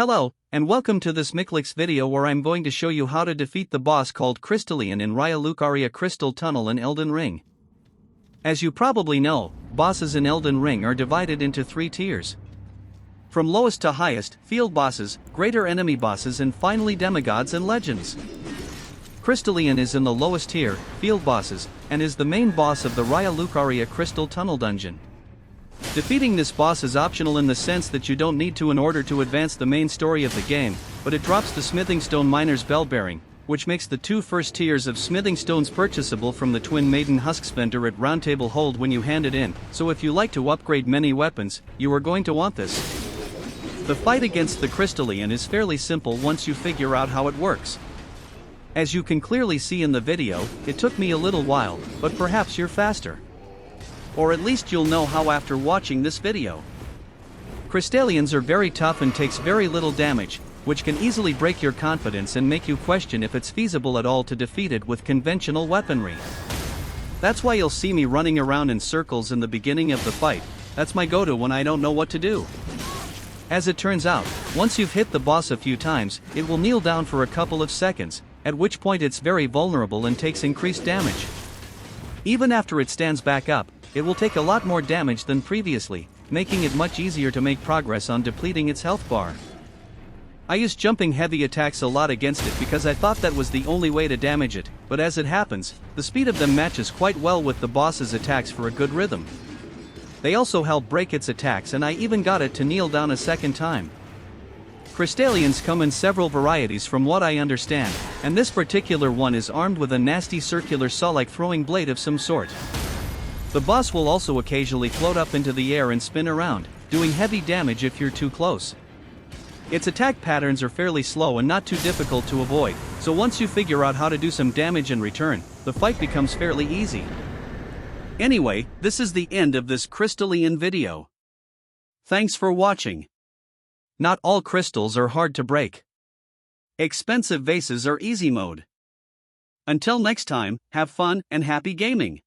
Hello, and welcome to this Miklix video where I'm going to show you how to defeat the boss called Crystalian in Raya Lucaria Crystal Tunnel in Elden Ring. As you probably know, bosses in Elden Ring are divided into 3 tiers. From lowest to highest, field bosses, greater enemy bosses and finally demigods and legends. Crystalian is in the lowest tier, field bosses, and is the main boss of the Raya Lucaria Crystal Tunnel dungeon. Defeating this boss is optional in the sense that you don't need to in order to advance the main story of the game, but it drops the smithing stone miner's bell bearing, which makes the 2 first tiers of smithing stones purchasable from the Twin Maiden Husks vendor at Roundtable Hold when you hand it in, so if you like to upgrade many weapons, you are going to want this. The fight against the Crystalian is fairly simple once you figure out how it works. As you can clearly see in the video, it took me a little while, but perhaps you're faster. Or at least you'll know how after watching this video. Crystalians are very tough and takes very little damage, which can easily break your confidence and make you question if it's feasible at all to defeat it with conventional weaponry. That's why you'll see me running around in circles in the beginning of the fight. That's my go-to when I don't know what to do. As it turns out, once you've hit the boss a few times, it will kneel down for a couple of seconds, at which point it's very vulnerable and takes increased damage. Even after it stands back up, it will take a lot more damage than previously, making it much easier to make progress on depleting its health bar. I used jumping heavy attacks a lot against it because I thought that was the only way to damage it, but as it happens, the speed of them matches quite well with the boss's attacks for a good rhythm. They also help break its attacks and I even got it to kneel down a second time. Crystalians come in several varieties from what I understand, and this particular one is armed with a nasty circular saw-like throwing blade of some sort. The boss will also occasionally float up into the air and spin around, doing heavy damage if you're too close. Its attack patterns are fairly slow and not too difficult to avoid, so once you figure out how to do some damage in return, the fight becomes fairly easy. Anyway, this is the end of this Crystalian video. Thanks for watching. Not all crystals are hard to break. Expensive vases are easy mode. Until next time, have fun and happy gaming.